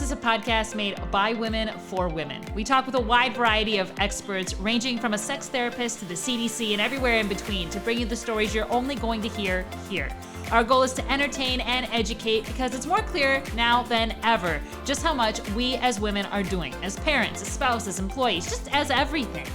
is a podcast made by women for women. We talk with a wide variety of experts, ranging from a sex therapist to the CDC and everywhere in between, to bring you the stories you're only going to hear here. Our goal is to entertain and educate, because it's more clear now than ever just how much we as women are doing, as parents, as spouses, employees, just as everything.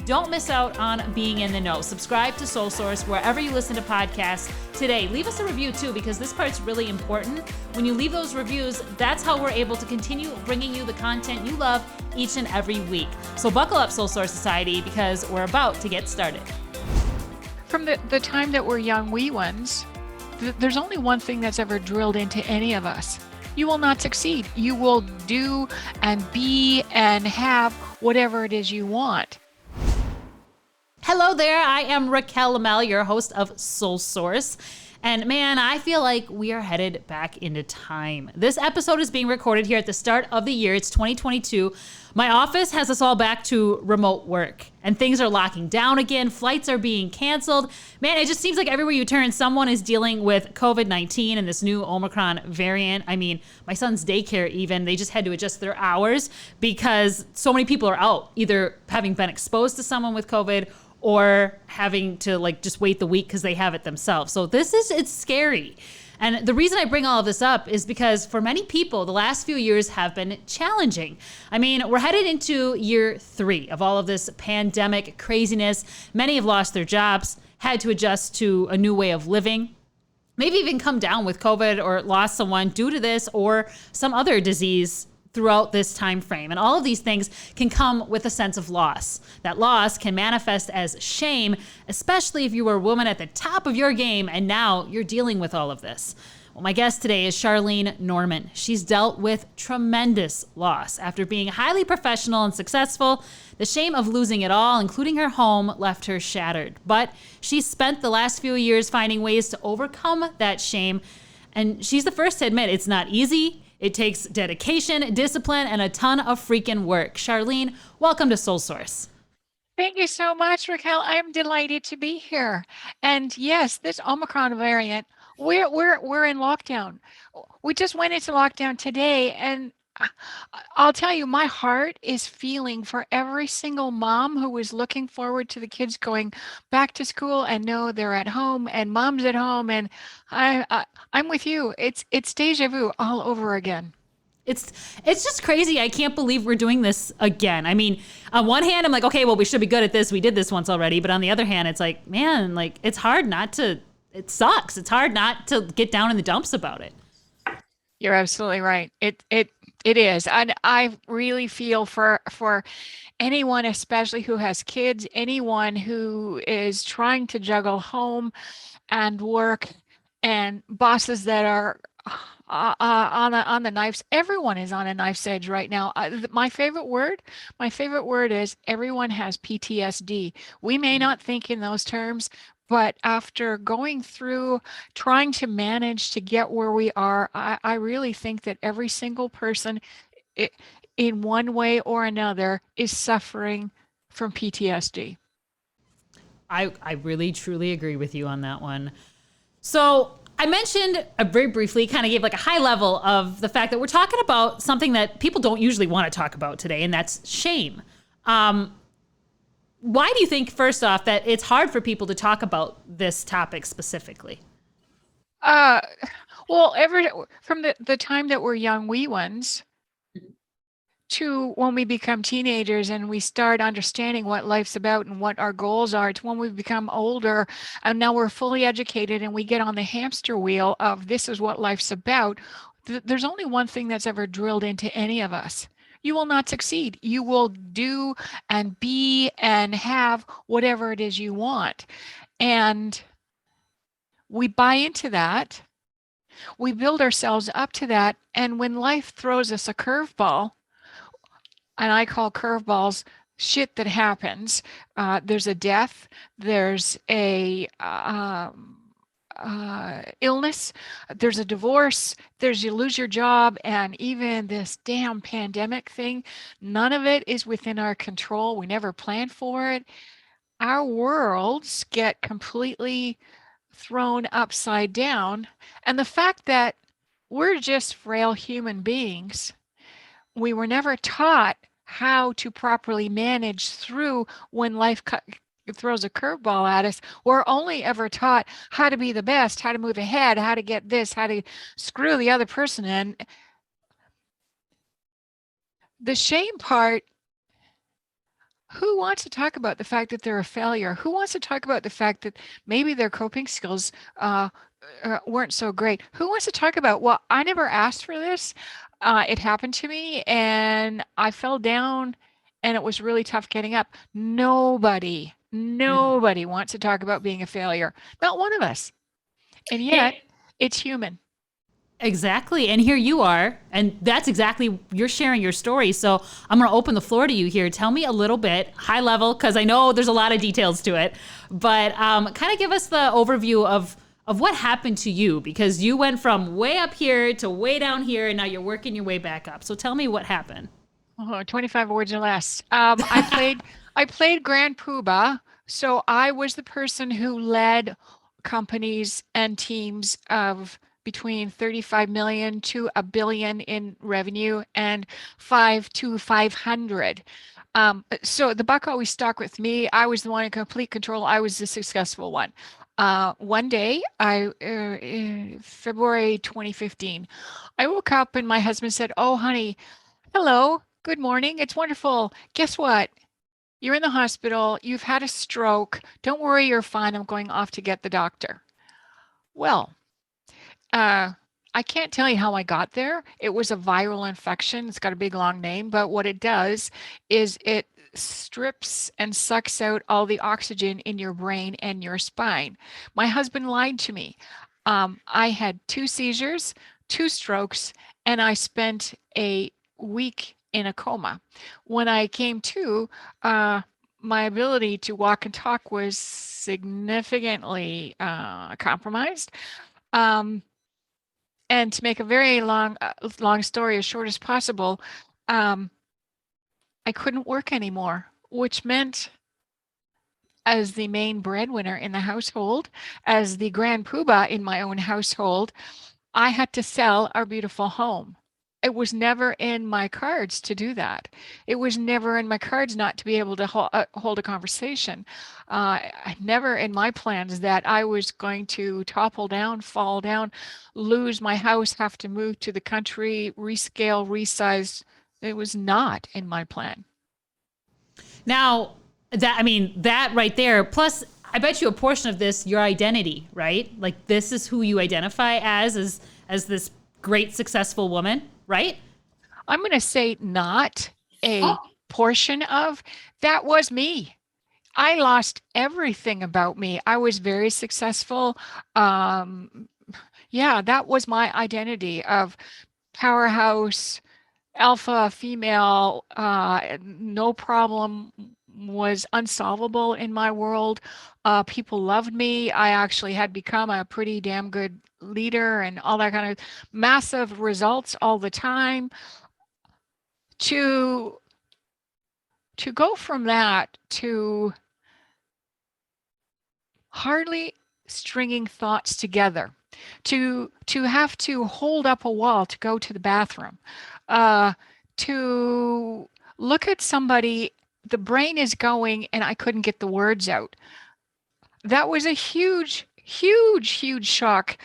Don't miss out on being in the know. Subscribe to Soul Source wherever you listen to podcasts today. Leave us a review too, because this part's really important. When you leave those reviews, that's how we're able to continue bringing you the content you love each and every week. So buckle up, Soul Source Society, because we're about to get started. From the time that we're young wee ones, there's only one thing that's ever drilled into any of us. You will not succeed. You will do and be and have whatever it is you want. Hello there, I am Raquel Lamel, your host of Soul Source. And man, I feel like we are headed back into time. This episode is being recorded here at the start of the year. It's 2022. My office has us all back to remote work, and things are locking down again. Flights are being canceled. Man, it just seems like everywhere you turn, someone is dealing with COVID-19 and this new Omicron variant. I mean, my son's daycare even, they just had to adjust their hours because so many people are out, either having been exposed to someone with COVID or having to just wait the week because they have it themselves. So it's scary. And the reason I bring all of this up is because for many people, the last few years have been challenging. I mean, we're headed into year 3 of all of this pandemic craziness. Many have lost their jobs, had to adjust to a new way of living, maybe even come down with COVID or lost someone due to this or some other disease throughout this time frame. And all of these things can come with a sense of loss. That loss can manifest as shame, especially if you were a woman at the top of your game and now you're dealing with all of this. Well, my guest today is Charlene Norman. She's dealt with tremendous loss. After being highly professional and successful, the shame of losing it all, including her home, left her shattered. But she's spent the last few years finding ways to overcome that shame. And she's the first to admit it's not easy. It takes dedication, discipline, and a ton of freaking work. Charlene, welcome to Soul Source. Thank you so much, Raquel. I'm delighted to be here. And yes, this Omicron variant, we're in lockdown. We just went into lockdown today, and I'll tell you, my heart is feeling for every single mom who is looking forward to the kids going back to school and know they're at home and mom's at home. And I'm with you. It's deja vu all over again. It's just crazy. I can't believe we're doing this again. I mean, on one hand, I'm like, okay, well, we should be good at this. We did this once already. But on the other hand, it's like, man, it's hard not to, it sucks. It's hard not to get down in the dumps about it. You're absolutely right. It is. And I really feel for anyone, especially who has kids, anyone who is trying to juggle home and work, and bosses that are on the knife's. Everyone is on a knife's edge right now. My favorite word is everyone has PTSD. We may not think in those terms, but after going through trying to manage to get where we are, I really think that every single person in one way or another is suffering from PTSD. I really, truly agree with you on that one. So I mentioned very briefly, kind of gave a high level of the fact that we're talking about something that people don't usually want to talk about today, and that's shame. Why do you think, first off, that it's hard for people to talk about this topic specifically? Well, from the time that we're young wee ones to when we become teenagers and we start understanding what life's about and what our goals are, to when we become older and now we're fully educated and we get on the hamster wheel of this is what life's about, there's only one thing that's ever drilled into any of us. You will not succeed. You will do and be and have whatever it is you want. And we buy into that. We build ourselves up to that. And when life throws us a curveball, and I call curveballs shit that happens, there's a death, there's a illness, there's a divorce, there's you lose your job, and even this damn pandemic thing, none of it is within our control. We never planned for it. Our worlds get completely thrown upside down. And the fact that we're just frail human beings we were never taught how to properly manage through when life throws a curveball at us. We're only ever taught how to be the best, how to move ahead, how to get this, how to screw the other person in. The shame part, who wants to talk about the fact that they're a failure? Who wants to talk about the fact that maybe their coping skills weren't so great? Who wants to talk about, well, I never asked for this. It happened to me and I fell down and it was really tough getting up. Nobody wants to talk about being a failure. Not one of us. And yet it's human. Exactly. And here you are. And that's exactly, you're sharing your story. So I'm going to open the floor to you here. Tell me a little bit, high level, because I know there's a lot of details to it, but kind of give us the overview of what happened to you, because you went from way up here to way down here and now you're working your way back up. So tell me what happened. Oh, 25 words or less. I played Grand Poobah. So I was the person who led companies and teams of between 35 million to a billion in revenue and 500 to 500. So the buck always stuck with me. I was the one in complete control. I was the successful one. One day, February 2015, I woke up and my husband said, "Oh, honey, hello, good morning. It's wonderful. Guess what? You're in the hospital. You've had a stroke. Don't worry, you're fine. I'm going off to get the doctor." Well, uh, I can't tell you how I got there. It was a viral infection. It's got a big long name, but what it does is it strips and sucks out all the oxygen in your brain and your spine. My husband lied to me. I had 2 seizures, 2 strokes, and I spent a week in a coma. When I came to, my ability to walk and talk was significantly compromised. Um, and to make a very long story as short as possible, I couldn't work anymore, which meant as the main breadwinner in the household, as the grand poobah in my own household, I had to sell our beautiful home. It was never in my cards to do that. It was never in my cards not to be able to hold a conversation. Never in my plans that I was going to topple down, fall down, lose my house, have to move to the country, rescale, resize. It was not in my plan. Now, that right there, plus I bet you a portion of this, your identity, right? Like this is who you identify as this great successful woman, right? I'm going to say not a portion of, that was me. I lost everything about me. I was very successful. Yeah, that was my identity of powerhouse, alpha, female, no problem was unsolvable in my world. People loved me. I actually had become a pretty damn good leader and all that kind of massive results all the time. To go from that to hardly stringing thoughts together, to have to hold up a wall to go to the bathroom, to look at somebody, the brain is going and I couldn't get the words out. That was a huge shock.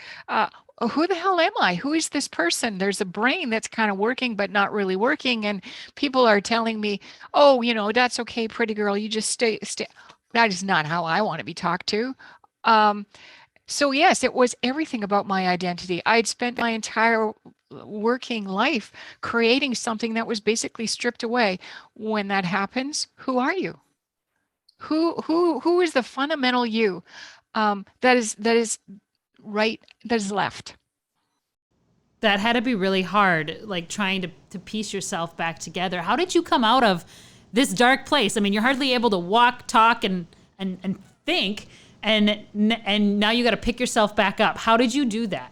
Who the hell am I? Who is this person? There's a brain that's kind of working, but not really working. And people are telling me, "Oh, that's okay, pretty girl. You just stay. That is not how I want to be talked to." So yes, it was everything about my identity. I'd spent my entire working life creating something that was basically stripped away. When that happens, who are you? Who is the fundamental you that is right, that is left? That had to be really hard, like trying to piece yourself back together. How did you come out of this dark place? I mean, you're hardly able to walk, talk, and think, and now you got to pick yourself back up. How did you do that?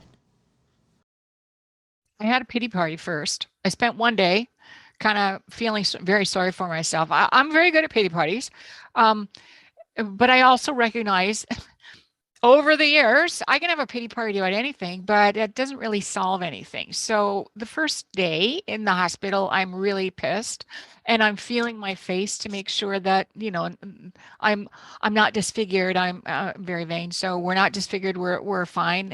I had a pity party first. I spent one day kind of feeling very sorry for myself. I'm very good at pity parties. But I also recognize over the years, I can have a pity party about anything, but it doesn't really solve anything. So the first day in the hospital, I'm really pissed and I'm feeling my face to make sure that, I'm I'm not disfigured. I'm very vain. So we're not disfigured. We're fine.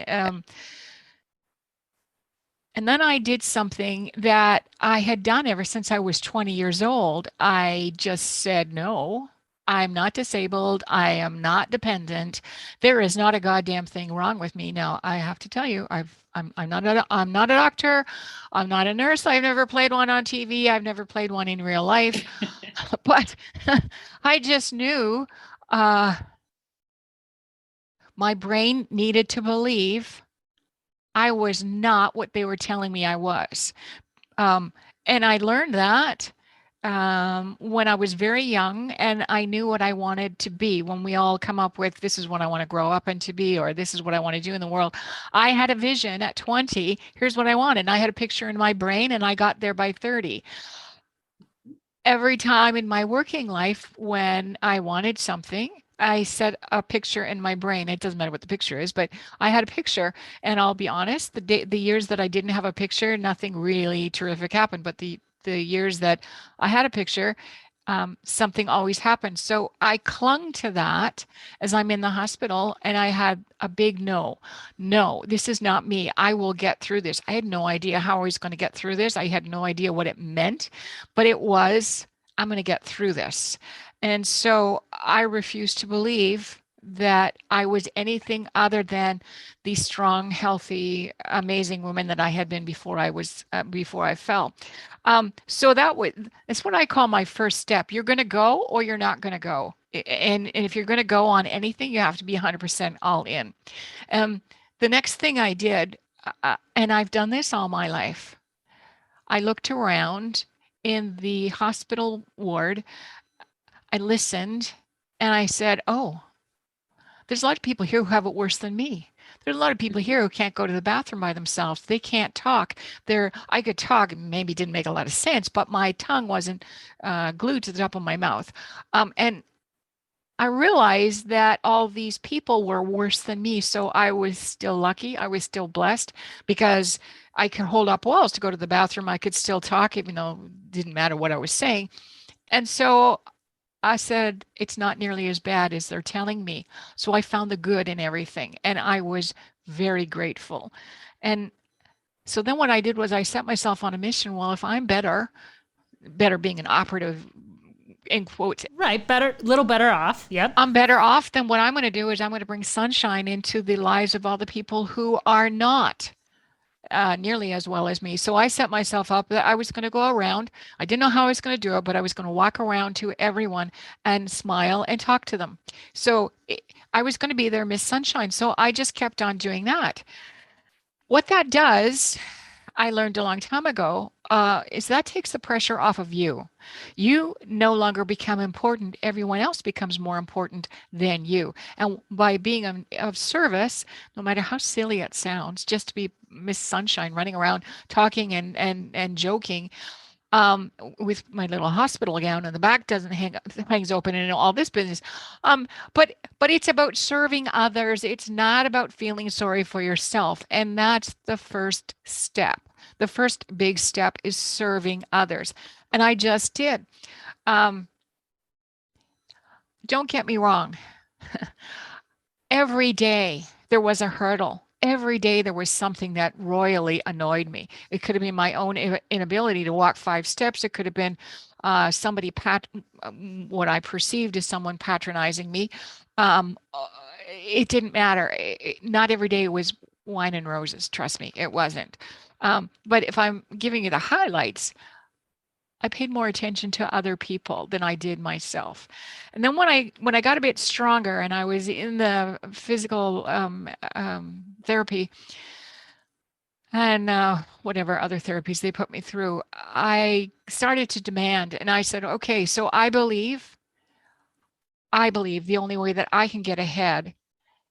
And then I did something that I had done ever since I was 20 years old. I just said, no, I'm not disabled. I am not dependent. There is not a goddamn thing wrong with me. Now, I have to tell you, I'm not a doctor. I'm not a nurse. I've never played one on TV. I've never played one in real life. But I just knew my brain needed to believe I was not what they were telling me I was. Um, and I learned that when I was very young and I knew what I wanted to be. When we all come up with, this is what I want to grow up and to be, or this is what I want to do in the world. I had a vision at 20. Here's what I wanted. And I had a picture in my brain and I got there by 30. Every time in my working life when I wanted something, I set a picture in my brain. It doesn't matter what the picture is, but I had a picture, and I'll be honest, the years that I didn't have a picture, nothing really terrific happened. But the years that I had a picture, something always happened. So I clung to that as I'm in the hospital, and I had a big no. No, this is not me. I will get through this. I had no idea how I was going to get through this. I had no idea what it meant, but it was, I'm going to get through this. And so I refused to believe that I was anything other than the strong, healthy, amazing woman that I had been before I fell. So that's what I call my first step. You're going to go or you're not going to go. And if you're going to go on anything, you have to be 100% all in. The next thing I did, and I've done this all my life, I looked around in the hospital ward. I listened and I said, oh, there's a lot of people here who have it worse than me. There's a lot of people here who can't go to the bathroom by themselves. They can't talk. I could talk, maybe didn't make a lot of sense, but my tongue wasn't glued to the top of my mouth. And I realized that all these people were worse than me. So I was still lucky. I was still blessed because I could hold up walls to go to the bathroom. I could still talk, even though it didn't matter what I was saying. And so I said, it's not nearly as bad as they're telling me. So I found the good in everything. And I was very grateful. And so then what I did was I set myself on a mission. Well, if I'm better being an operative in quotes. Right. Better, little better off. Yep. I'm better off, then what I'm going to do is I'm going to bring sunshine into the lives of all the people who are not nearly as well as me. So I set myself up that I was going to go around. I didn't know how I was going to do it, but I was going to walk around to everyone and smile and talk to them. So I was going to be their Miss Sunshine. So I just kept on doing that. What that does, I learned a long time ago, is that takes the pressure off of you. You no longer become important. Everyone else becomes more important than you. And by being of service, no matter how silly it sounds, just to be Miss Sunshine running around talking and joking, with my little hospital gown and the back doesn't hangs open and all this business. But it's about serving others. It's not about feeling sorry for yourself. And that's the first step. The first big step is serving others. And I just did. Don't get me wrong. Every day there was a hurdle. Every day there was something that royally annoyed me. It could have been my own inability to walk 5 steps. It could have been somebody what I perceived as someone patronizing me. It didn't matter. Not every day was wine and roses. Trust me, it wasn't. But if I'm giving you the highlights, I paid more attention to other people than I did myself. And then when I got a bit stronger and I was in the physical therapy and whatever other therapies they put me through, I started to demand, and I said, okay, so I believe the only way that I can get ahead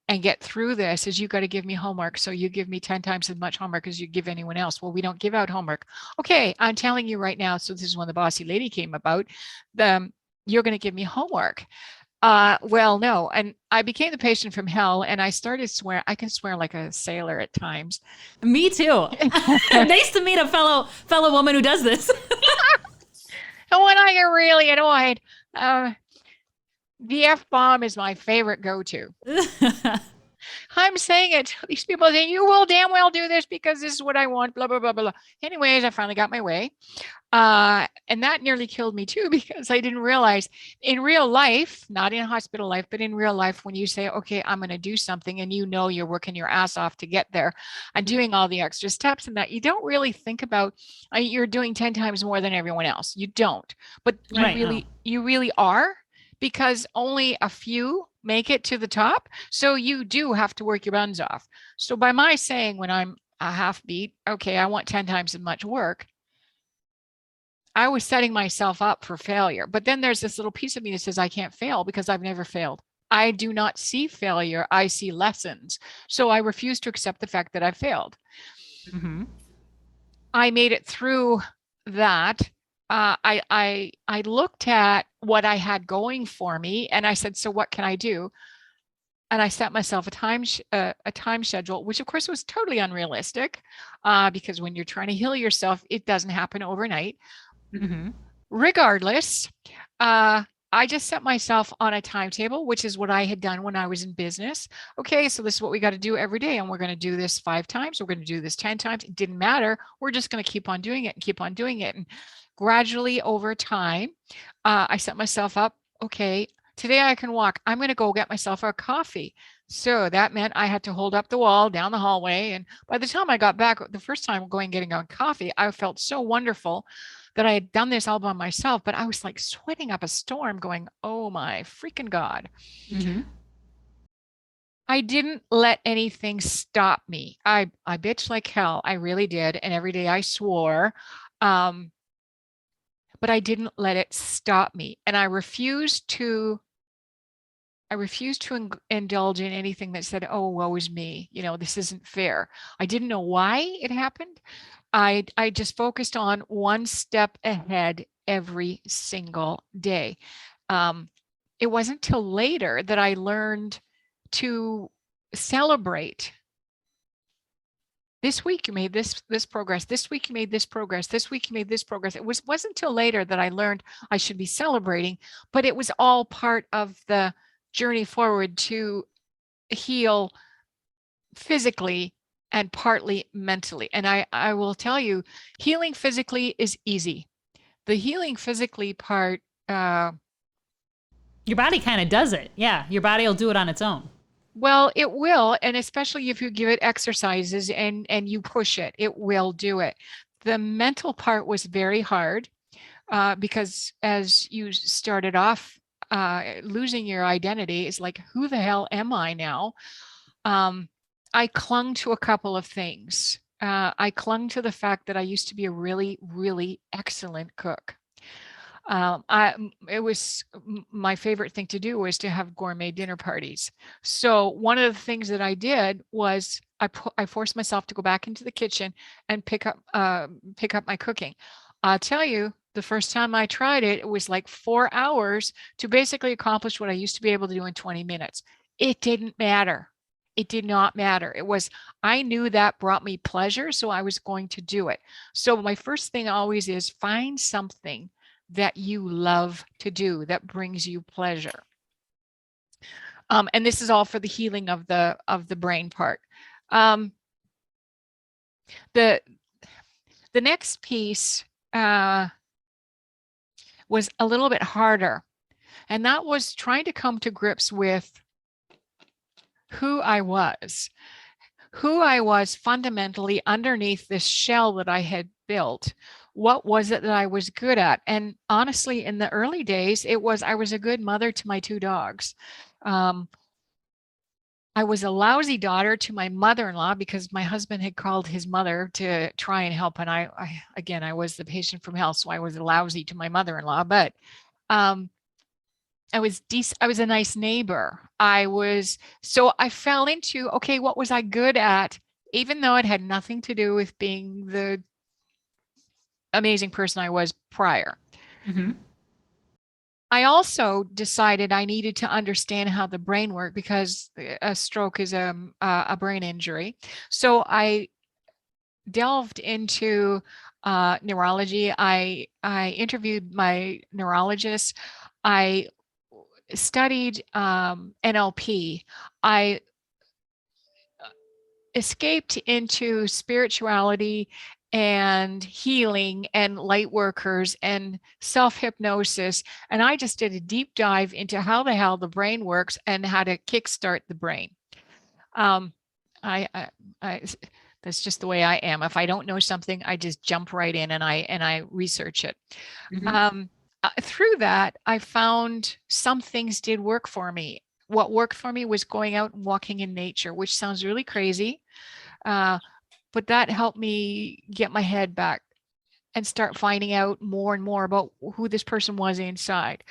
and get through this is you got to give me homework. So you give me 10 times as much homework as you give anyone else. Well, we don't give out homework. Okay, I'm telling you right now. So this is when the bossy lady came about. You're going to give me homework. Well, no. And I became the patient from hell and I started swearing. I can swear like a sailor at times. Me too. Nice to meet a fellow woman who does this. And when I get really annoyed, uh, the F-bomb is my favorite go-to. I'm saying it. These people say, you will damn well do this because this is what I want, blah, blah, blah, blah. Anyways, I finally got my way. And that nearly killed me too, because I didn't realize in real life, not in hospital life, but in real life, when you say, okay, I'm going to do something and you know you're working your ass off to get there and doing all the extra steps and that, you don't really think about you're doing 10 times more than everyone else. You don't, but Right, no. you really are, because only a few make it to the top. So you do have to work your buns off. So by my saying when I'm a half beat, okay, I want 10 times as much work, I was setting myself up for failure. But then there's this little piece of me that says I can't fail because I've never failed. I do not see failure. I see lessons. So I refuse to accept the fact that I failed. Mm-hmm. I made it through that. I looked at what I had going for me and I said, so what can I do? And I set myself a time schedule, which of course was totally unrealistic, because when you're trying to heal yourself, it doesn't happen overnight. Mm-hmm. Regardless, I just set myself on a timetable, which is what I had done when I was in business. Okay, so this is what we got to do every day, and we're going to do this 5 times. We're going to do this 10 times. It didn't matter. We're just going to keep on doing it and keep on doing it. And gradually over time, I set myself up. Okay, today I can walk. I'm going to go get myself a coffee. So that meant I had to hold up the wall down the hallway. And by the time I got back, the first time going getting a coffee, I felt so wonderful that I had done this all by myself, but I was like sweating up a storm going, oh my freaking God. Mm-hmm. I didn't let anything stop me. I bitched like hell. I really did. And every day I swore. But I didn't let it stop me. And I refused to indulge in anything that said, oh, woe is me. You know, this isn't fair. I didn't know why it happened. I just focused on one step ahead every single day. It wasn't till later that I learned to celebrate. This week you made this progress. This week you made this progress. This week you made this progress. It wasn't till later that I learned I should be celebrating, but it was all part of the journey forward to heal physically and partly mentally. And I will tell you, healing physically is easy. The healing physically part, Your body kind of does it. Yeah, your body will do it on its own. well, it will, and especially if you give it exercises and you push it, it will do it. The mental part was very hard, because as you started off, losing your identity is like, who the hell am I now? I clung to a couple of things. I clung to the fact that I used to be a really, really excellent cook. It was my favorite thing to do was to have gourmet dinner parties. So one of the things that I did was I forced myself to go back into the kitchen and pick up my cooking. I'll tell you, the first time I tried it, it was like 4 hours to basically accomplish what I used to be able to do in 20 minutes. It didn't matter. It did not matter. I knew that brought me pleasure, so I was going to do it. So my first thing always is find something that you love to do that brings you pleasure. And this is all for the healing of the brain part. The next piece was a little bit harder, and that was trying to come to grips with who I was fundamentally underneath this shell that I had built. What was it that I was good at? And honestly, in the early days, I was a good mother to my 2 dogs. I was a lousy daughter to my mother-in-law because my husband had called his mother to try and help. And I was the patient from hell, so I was lousy to my mother-in-law. But I was a nice neighbor. So I fell into, okay, what was I good at? Even though it had nothing to do with being the amazing person I was prior. Mm-hmm. I also decided I needed to understand how the brain worked because a stroke is a brain injury. So I delved into neurology. I interviewed my neurologist. I studied NLP. I escaped into spirituality and healing and light workers and self-hypnosis. And I just did a deep dive into how the hell the brain works and how to kickstart the brain. Um, I that's just the way I am. If I don't know something, I just jump right in and I research it. Through that, I found some things did work for me. What worked for me was going out and walking in nature, which sounds really crazy. But that helped me get my head back and start finding out more and more about who this person was inside.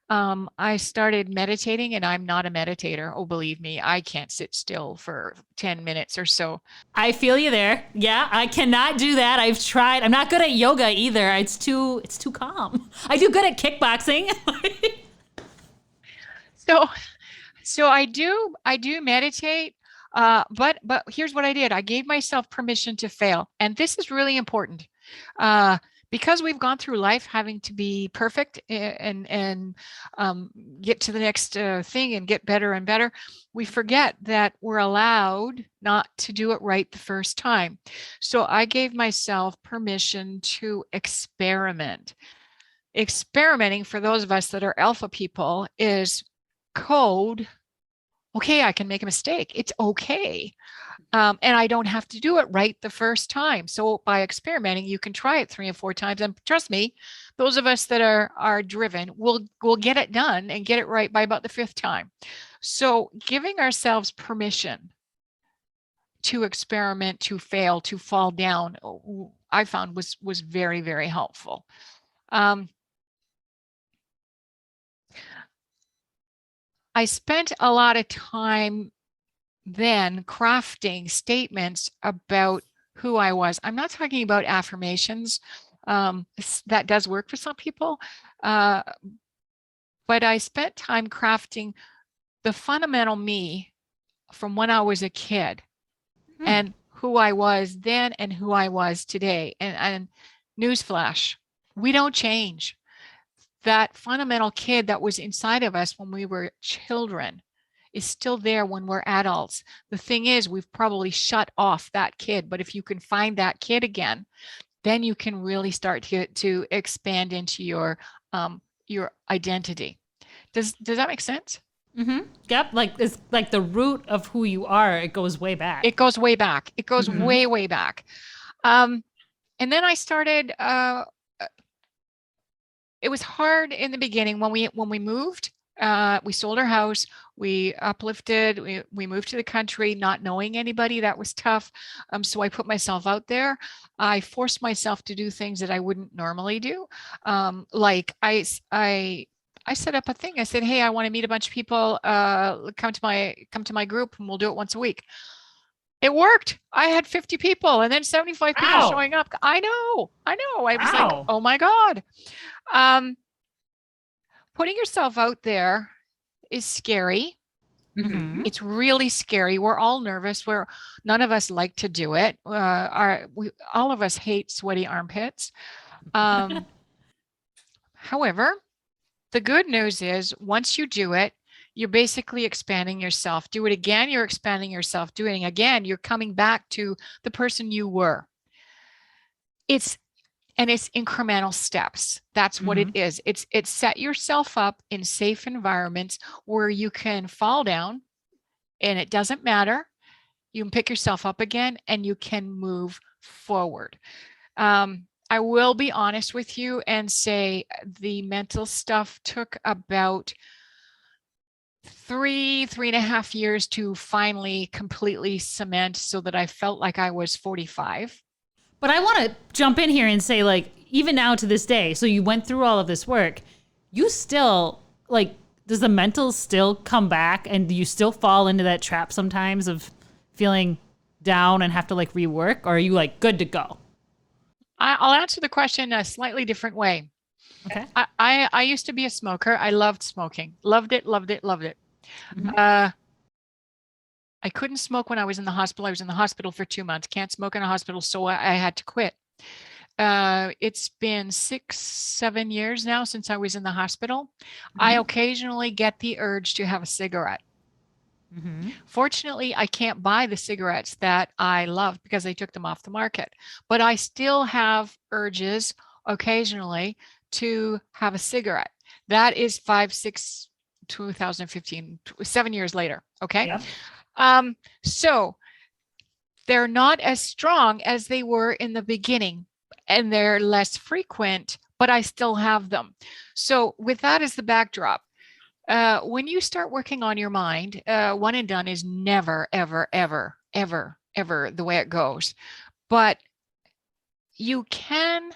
I started meditating, and I'm not a meditator. Oh, believe me, I can't sit still for 10 minutes or so. I feel you there. Yeah, I cannot do that. I've tried. I'm not good at yoga either. It's too calm. I do good at kickboxing. So I do meditate. But here's what I did. I gave myself permission to fail. And this is really important. Because we've gone through life having to be perfect and get to the next thing and get better and better, we forget that we're allowed not to do it right the first time. So I gave myself permission to experiment. Experimenting, for those of us that are alpha people, is code. Okay, I can make a mistake. It's okay. And I don't have to do it right the first time. So by experimenting, you can try it 3 and 4 times. And trust me, those of us that are driven will get it done and get it right by about the 5th time. So giving ourselves permission to experiment, to fail, to fall down, I found was very, very helpful. I spent a lot of time then crafting statements about who I was. I'm not talking about affirmations. That does work for some people. But I spent time crafting the fundamental me from when I was a kid and who I was then and who I was today. And newsflash, we don't change. That fundamental kid that was inside of us when we were children is still there when we're adults. The thing is, we've probably shut off that kid, but if you can find that kid again, then you can really start to expand into your identity. Does that make sense? Mm-hmm. Yep. Like it's like the root of who you are. It goes way back. It goes way back. It goes way, way back. And then I started, it was hard in the beginning when we moved. We sold our house, we uplifted, we moved to the country, not knowing anybody. That was tough. So I put myself out there. I forced myself to do things that I wouldn't normally do. Like I set up a thing. I said, hey, I want to meet a bunch of people. Come to my group, and we'll do it once a week. It worked. I had 50 people and then 75 people showing up. I know. I was like, oh my God. Putting yourself out there is scary. It's really scary. We're all nervous. None of us like to do it. All of us hate sweaty armpits. However, the good news is once you do it, you're basically expanding yourself. Do it again, you're expanding yourself. Doing it again, you're coming back to the person you were. It's incremental steps. That's what it is. It's set yourself up in safe environments where you can fall down and it doesn't matter. You can pick yourself up again and you can move forward. I will be honest with you and say the mental stuff took about 3.5 years to finally completely cement so that I felt like I was 45. But I want to jump in here and say, like, even now to this day, so you went through all of this work, you still, like, does the mental still come back and do you still fall into that trap sometimes of feeling down and have to, like, rework? Or are you, like, good to go? I'll answer the question a slightly different way. Okay. I used to be a smoker. I loved smoking. Loved it, loved it, loved it. Mhm. Uh, I couldn't smoke when I was in the hospital. I was in the hospital for 2 months. Can't smoke in a hospital, so I had to quit. It's been 6, 7 years now since I was in the hospital. I Mhm. occasionally get the urge to have a cigarette. Mhm. Fortunately, I can't buy the cigarettes that I love because they took them off the market, but I still have urges occasionally to have a cigarette. That is 2015, 7 years later. Okay. Yep. Um, so they're not as strong as they were in the beginning and they're less frequent, but I still have them. So with that as the backdrop, when you start working on your mind, one and done is never, ever, ever, ever, ever the way it goes. But you can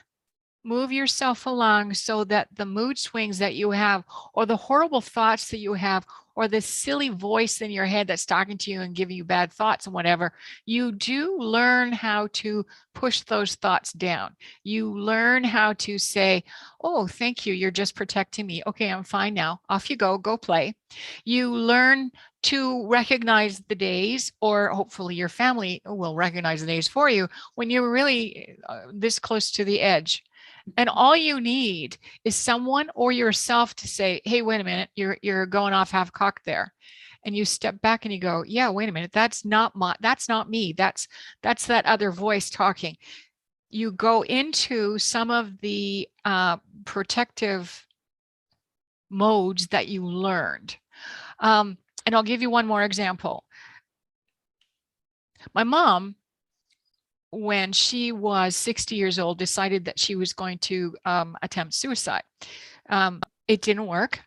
move yourself along so that the mood swings that you have, or the horrible thoughts that you have, or the silly voice in your head that's talking to you and giving you bad thoughts and whatever, you do learn how to push those thoughts down. You learn how to say, oh, thank you. You're just protecting me. Okay, I'm fine now. Off you go. Go play. You learn to recognize the days, or hopefully your family will recognize the days for you when you're really this close to the edge. And all you need is someone or yourself to say, hey, wait a minute, you're going off half cocked there. And you step back and you go, yeah, wait a minute, that's not me. That's that other voice talking. You go into some of the protective modes that you learned. And I'll give you one more example. My mom, when she was 60 years old, decided that she was going to attempt suicide. It didn't work.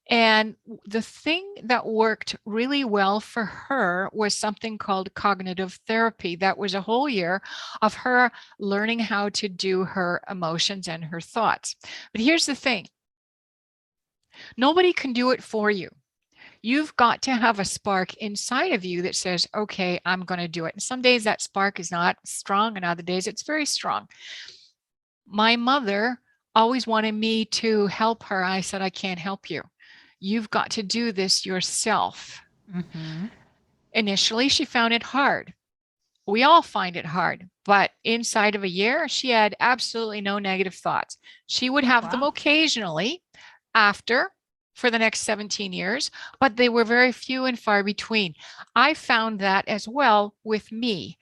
And the thing that worked really well for her was something called cognitive therapy. That was a whole year of her learning how to do her emotions and her thoughts. But here's the thing, nobody can do it for you. You've got to have a spark inside of you that says, okay, I'm going to do it. And some days that spark is not strong, and other days it's very strong. My mother always wanted me to help her. I said, I can't help you. You've got to do this yourself. Mhm. Initially, she found it hard. We all find it hard, but inside of a year, she had absolutely no negative thoughts. She would have them Wow. occasionally after for the next 17 years, but they were very few and far between. I found that as well with me.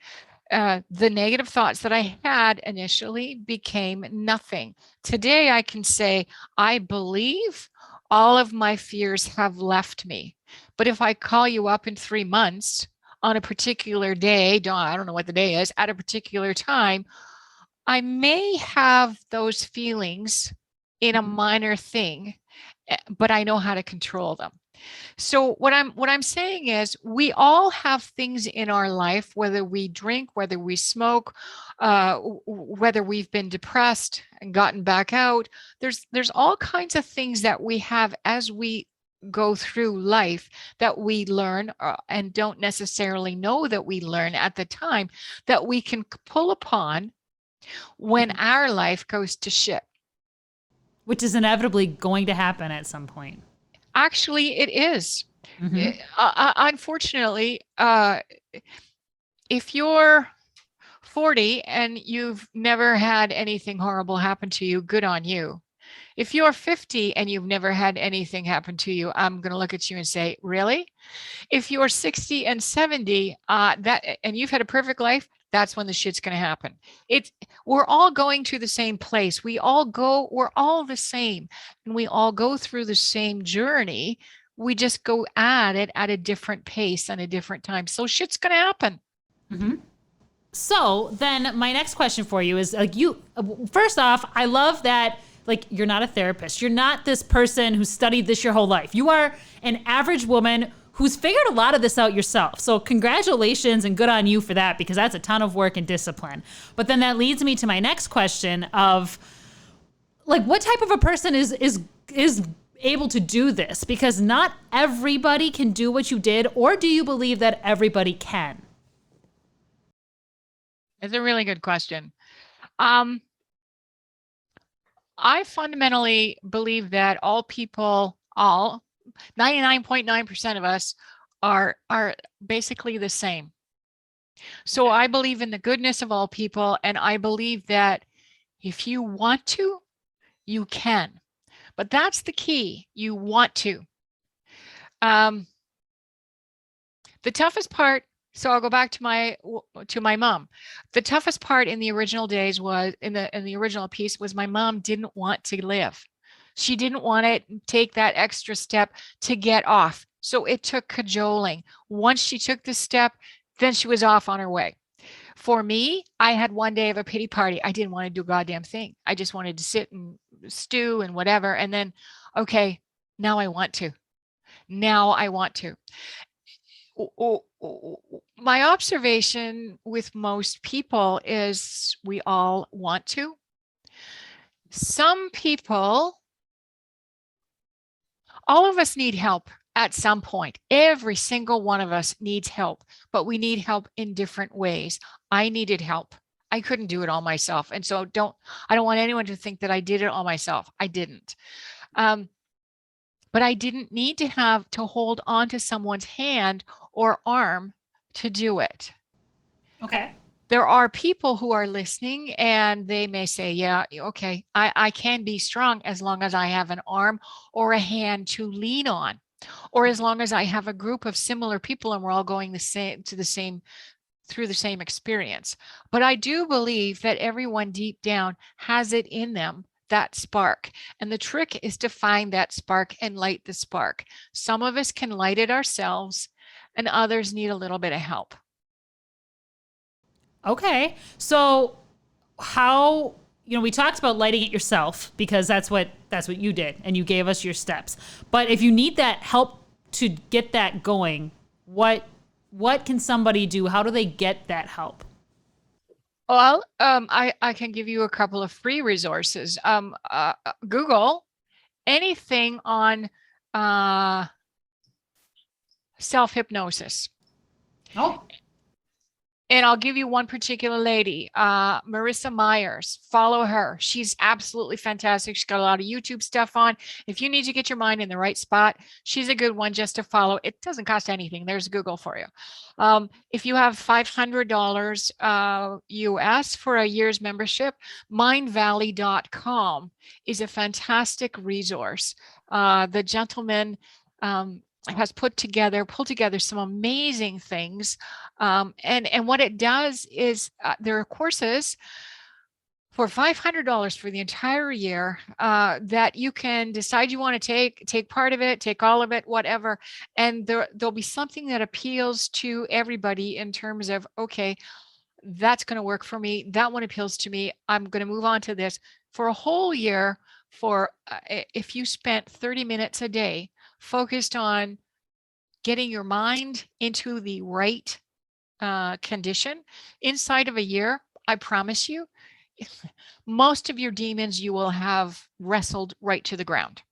The negative thoughts that I had initially became nothing. Today, I can say, I believe all of my fears have left me. But if I call you up in 3 months on a particular day, I don't know what the day is, at a particular time, I may have those feelings in a Mhm. minor thing, but I know how to control them. So what I'm saying is we all have things in our life, whether we drink, whether we smoke, whether we've been depressed and gotten back out. There's all kinds of things that we have as we go through life that we learn and don't necessarily know that we learn at the time, that we can pull upon when Mhm. our life goes to shit. Which is inevitably going to happen at some point. Actually, it is. Mhm. Unfortunately, if you're 40 and you've never had anything horrible happen to you, good on you. If you're 50 and you've never had anything happen to you, I'm going to look at you and say, really? If you're 60 and 70, and you've had a perfect life, that's when the shit's going to happen. We're all going to the same place. We're all the same, and we all go through the same journey. We just go at it at a different pace and a different time. So shit's going to happen. Mhm. So then my next question for you is like first off, I love that like you're not a therapist. You're not this person who studied this your whole life. You are an average woman who's figured a lot of this out yourself. So congratulations and good on you for that, because that's a ton of work and discipline. But then that leads me to my next question of like what type of a person is able to do this, because not everybody can do what you did, or do you believe that everybody can? It's a really good question. Um, I fundamentally believe that all people, all 99.9% of us are basically the same. So I believe in the goodness of all people, and I believe that if you want to, you can. But that's the key. You want to. The toughest part, so I'll go back to my mom. The toughest part in the original days was in the original piece was my mom didn't want to live. She didn't want to take that extra step to get off. So it took cajoling. Once she took the step, then she was off on her way. For me, I had one day of a pity party. I didn't want to do a goddamn thing. I just wanted to sit and stew and whatever. And then, okay, now I want to. Now I want to. My observation with most people is we all want to. Some people, all of us need help at some point. Every single one of us needs help, but we need help in different ways. I needed help. I couldn't do it all myself. And so I don't want anyone to think that I did it all myself. I didn't. But I didn't need to have to hold on to someone's hand or arm to do it. Okay. There are people who are listening and they may say, yeah, okay, I can be strong as long as I have an arm or a hand to lean on, or as long as I have a group of similar people and we're all going through the same experience. But I do believe that everyone deep down has it in them, that spark. And the trick is to find that spark and light the spark. Some of us can light it ourselves and others need a little bit of help. Okay. So how, we talked about lighting it yourself because that's what you did and you gave us your steps. But if you need that help to get that going, what can somebody do? How do they get that help? Well, I can give you a couple of free resources. Google anything on self-hypnosis. Oh. And I'll give you one particular lady, Marissa Myers. Follow her. She's absolutely fantastic. She's got a lot of YouTube stuff on. If you need to get your mind in the right spot, she's a good one just to follow. It doesn't cost anything. There's Google for you. If you have $500 US for a year's membership, mindvalley.com is a fantastic resource. The gentleman has pulled together some amazing things. And what it does is there are courses for $500 for the entire year that you can decide you want to take part of it, take all of it, whatever. And there'll be something that appeals to everybody in terms of, okay, that's going to work for me. That one appeals to me. I'm going to move on to this. For a whole year, if you spent 30 minutes a day focused on getting your mind into the right condition, inside of a year, I promise you, most of your demons you will have wrestled right to the ground.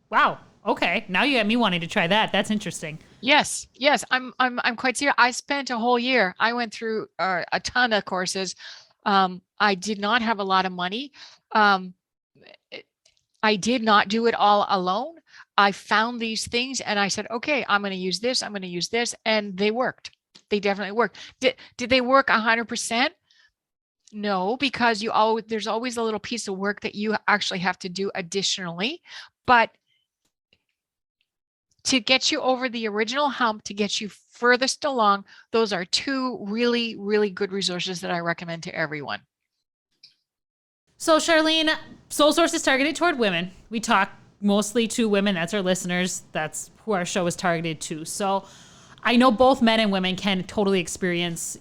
Wow. Okay. Now you got me wanting to try that. That's interesting. Yes. I'm quite serious. I spent a whole year. I went through a ton of courses. I did not have a lot of money. I did not do it all alone. I found these things and I said, okay, I'm going to use this. I'm going to use this. And they worked. They definitely worked. Did they work 100%? No, because there's always a little piece of work that you actually have to do additionally. But to get you over the original hump, to get you furthest along, those are two really, really good resources that I recommend to everyone. So Charlene, Soul Source is targeted toward women. We talk mostly to women. That's our listeners. That's who our show is targeted to. So I know both men and women can totally experience,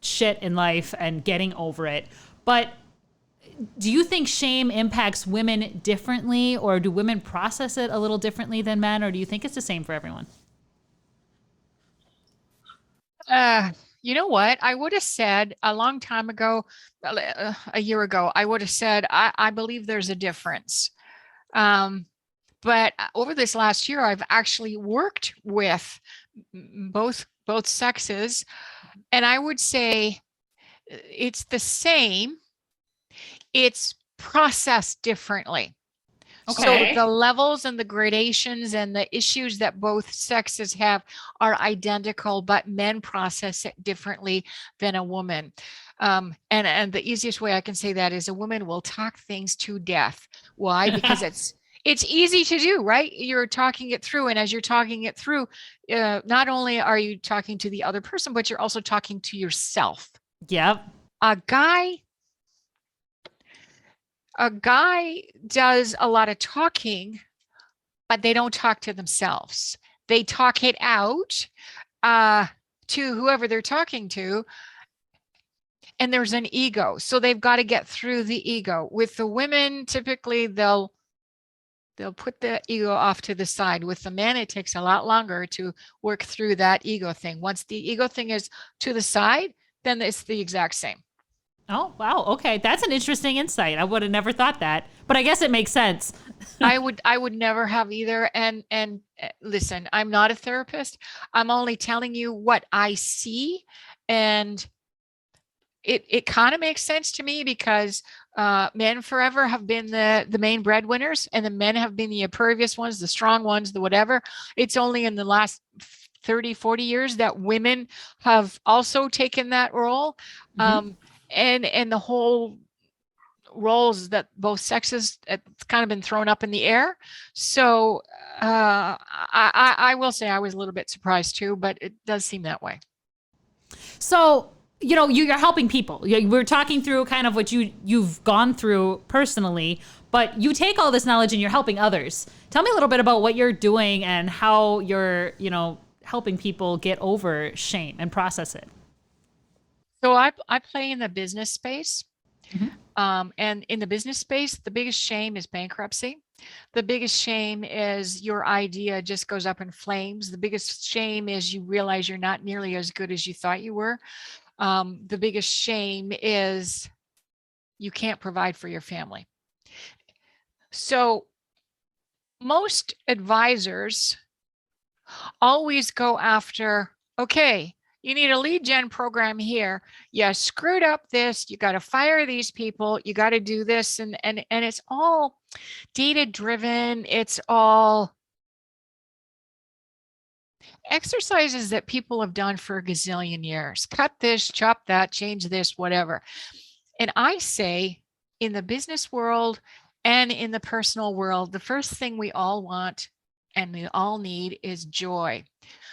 shit in life and getting over it. But do you think shame impacts women differently, or do women process it a little differently than men, or do you think it's the same for everyone? You know what? I would have said a long time ago, a year ago, I would have said, I believe there's a difference. But over this last year, I've actually worked with both sexes, and I would say it's the same. It's process differently. So Okay. the levels and the gradations and the issues that both sexes have are identical, but men process it differently than a woman. And the easiest way I can say that is a woman will talk things to death. Why? Because it's easy to do, right? You're talking it through, and as you're talking it through, not only are you talking to the other person, but you're also talking to yourself. Yep. A guy does a lot of talking, but they don't talk to themselves. They talk it out to whoever they're talking to, and there's an ego. So they've got to get through the ego. With the women, typically they'll put the ego off to the side. With the men, it takes a lot longer to work through that ego thing. Once the ego thing is to the side, then it's the exact same. Oh, wow. Okay. That's an interesting insight. I would have never thought that, but I guess it makes sense. I would never have either. And listen, I'm not a therapist. I'm only telling you what I see, and it kind of makes sense to me because men forever have been the main breadwinners, and the men have been the impervious ones, the strong ones, the whatever. It's only in the last 30, 40 years that women have also taken that role. Mhm. And the whole roles that both sexes, it's kind of been thrown up in the air. So I will say I was a little bit surprised too, but it does seem that way. So, you're helping people. We're talking through kind of what you've gone through personally, but you take all this knowledge and you're helping others. Tell me a little bit about what you're doing and how you're, helping people get over shame and process it. So I play in the business space. Mhm. And in the business space, the biggest shame is bankruptcy. The biggest shame is your idea just goes up in flames. The biggest shame is you realize you're not nearly as good as you thought you were. The biggest shame is you can't provide for your family. So most advisors always go after, okay, you need a lead gen program here. You screwed up this. You got to fire these people. You got to do this. And it's all data driven. It's all exercises that people have done for a gazillion years. Cut this, chop that, change this, whatever. And I say in the business world and in the personal world, the first thing we all want and we all need is joy.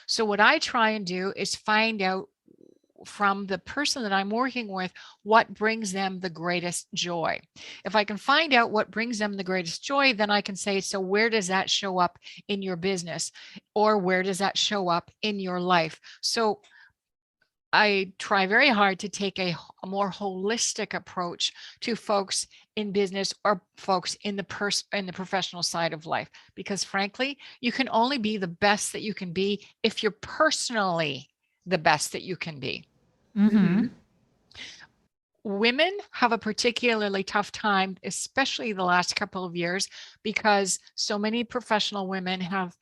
So what I try and do is find out from the person that I'm working with what brings them the greatest joy. If I can find out what brings them the greatest joy, then I can say, so where does that show up in your business? Or where does that show up in your life? So I try very hard to take a more holistic approach to folks in business or folks in the professional side of life, because frankly, you can only be the best that you can be if you're personally the best that you can be. Mm-hmm. Women have a particularly tough time, especially the last couple of years, because so many professional women have,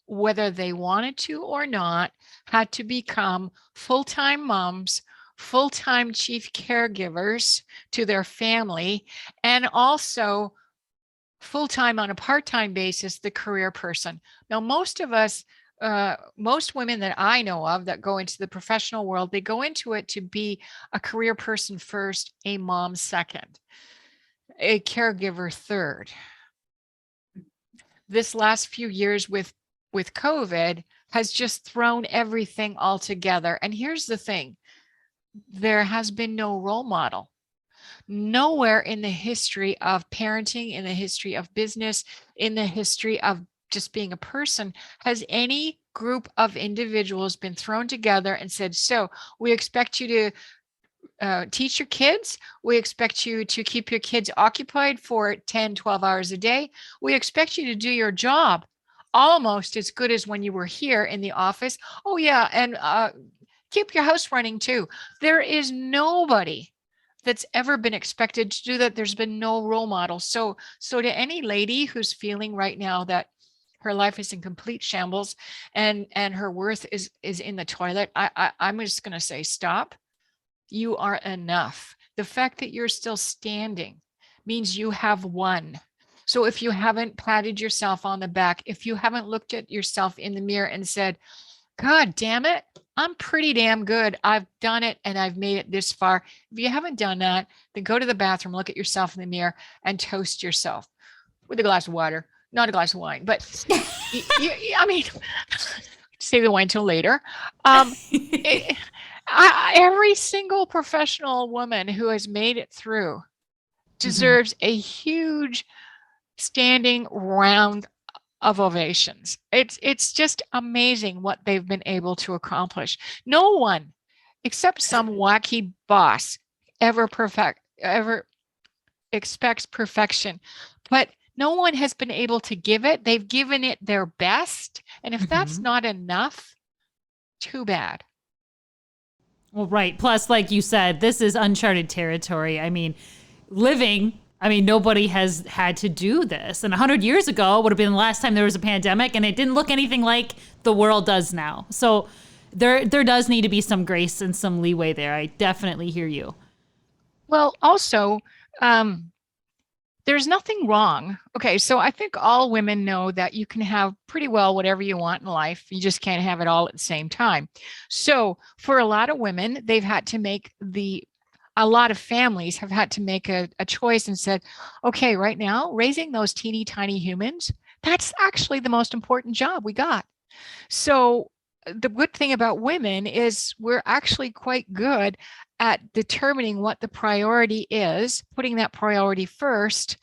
whether they wanted to or not, had to become full-time moms, full-time chief caregivers to their family, and also full-time on a part-time basis, the career person. Now, most of us, most women that I know of that go into the professional world, they go into it to be a career person first, a mom second, a caregiver third. This last few years with COVID has just thrown everything all together. And here's the thing, there has been no role model. Nowhere in the history of parenting, in the history of business, in the history of just being a person, has any group of individuals been thrown together and said, so we expect you to teach your kids. We expect you to keep your kids occupied for 10, 12 hours a day. We expect you to do your job almost as good as when you were here in the office. Oh yeah, and keep your house running too. There is nobody that's ever been expected to do that. There's been no role model. So to any lady who's feeling right now that her life is in complete shambles and her worth is in the toilet, I'm just going to say, stop. You are enough. The fact that you're still standing means you have won. So if you haven't patted yourself on the back, if you haven't looked at yourself in the mirror and said, God damn it, I'm pretty damn good. I've done it and I've made it this far. If you haven't done that, then go to the bathroom, look at yourself in the mirror and toast yourself with a glass of water, not a glass of wine. But I mean, save the wine till later. Every single professional woman who has made it through deserves a huge standing round of ovations. It's just amazing what they've been able to accomplish. No one, except some wacky boss, ever expects perfection, but no one has been able to give it. They've given it their best, and if that's not enough, too bad. Well, right. Plus, like you said, this is uncharted territory. I mean, nobody has had to do this. And 100 years ago would have been the last time there was a pandemic, and it didn't look anything like the world does now. So there does need to be some grace and some leeway there. I definitely hear you. Well, also, there's nothing wrong. Okay, so I think all women know that you can have pretty well whatever you want in life. You just can't have it all at the same time. So for a lot of women, they've had to make a lot of families have had to make a choice and said, okay, right now, raising those teeny tiny humans, that's actually the most important job we got. So the good thing about women is we're actually quite good at determining what the priority is, putting that priority first,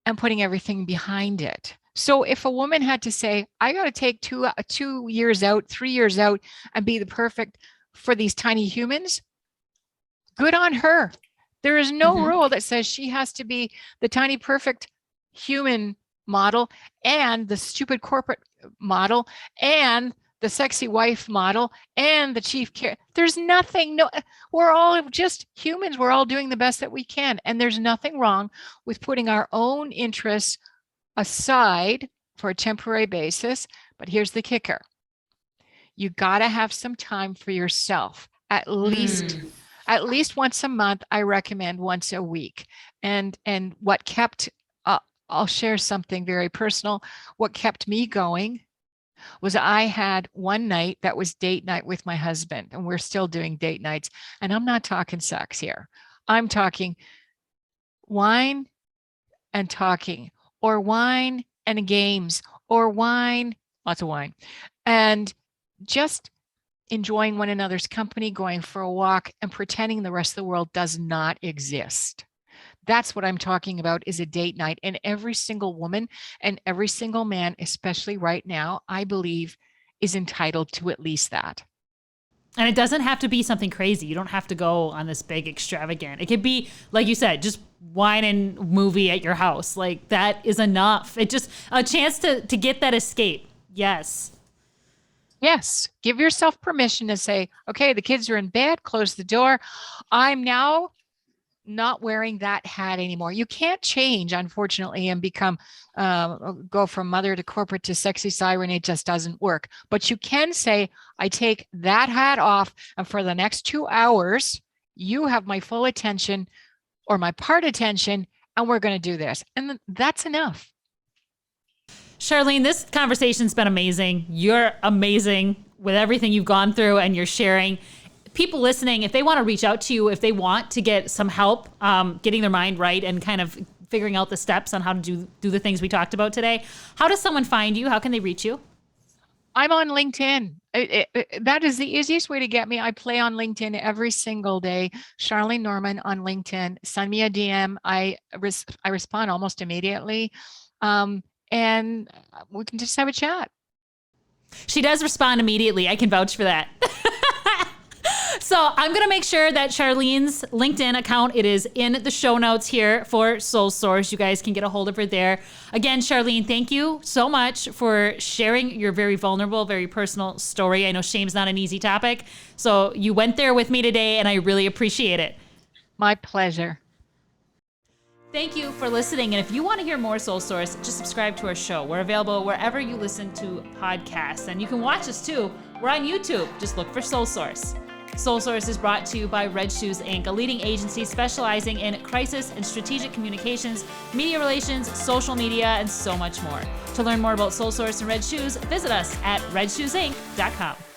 and putting everything behind it. So if a woman had to say, I got to take 2 years out, 3 years out, and be the perfect for these tiny humans, good on her. There is no rule that says she has to be the tiny perfect human model and the stupid corporate model and the sexy wife model and the chief care. There's nothing, we're all just humans. We're all doing the best that we can. And there's nothing wrong with putting our own interests aside for a temporary basis. But here's the kicker. You got to have some time for yourself, at least once a month. I recommend once a week. And what kept, I'll share something very personal. What kept me going was I had one night that was date night with my husband, and we're still doing date nights. And I'm not talking sex here. I'm talking wine and talking, or wine and games, or wine, lots of wine, and just enjoying one another's company, going for a walk, and pretending the rest of the world does not exist. That's what I'm talking about, is a date night. And every single woman and every single man, especially right now, I believe is entitled to at least that. And it doesn't have to be something crazy. You don't have to go on this big extravagant. It could be, like you said, just wine and movie at your house. Like, that is enough. It just a chance to get that escape. Yes. Yes. Give yourself permission to say, okay, the kids are in bed, close the door. I'm now not wearing that hat anymore. You can't change, unfortunately, and become go from mother to corporate to sexy siren. It just doesn't work. But you can say, I take that hat off, and for the next 2 hours, you have my full attention or my part attention, and we're going to do this. And that's enough. Charlene, this conversation's been amazing. You're amazing with everything you've gone through and you're sharing. People listening, if they want to reach out to you, if they want to get some help getting their mind right and kind of figuring out the steps on how to do the things we talked about today, how does someone find you? How can they reach you? I'm on LinkedIn. That is the easiest way to get me. I play on LinkedIn every single day. Charlene Norman on LinkedIn. Send me a DM. I respond almost immediately. And we can just have a chat. She does respond immediately. I can vouch for that. So I'm going to make sure that Charlene's LinkedIn account, it is in the show notes here for Soul Source. You guys can get a hold of her there. Again, Charlene, thank you so much for sharing your very vulnerable, very personal story. I know shame's not an easy topic. So you went there with me today, and I really appreciate it. My pleasure. Thank you for listening. And if you want to hear more Soul Source, just subscribe to our show. We're available wherever you listen to podcasts. And you can watch us too. We're on YouTube. Just look for Soul Source. Soul Source is brought to you by Red Shoes Inc., a leading agency specializing in crisis and strategic communications, media relations, social media, and so much more. To learn more about Soul Source and Red Shoes, visit us at redshoesinc.com.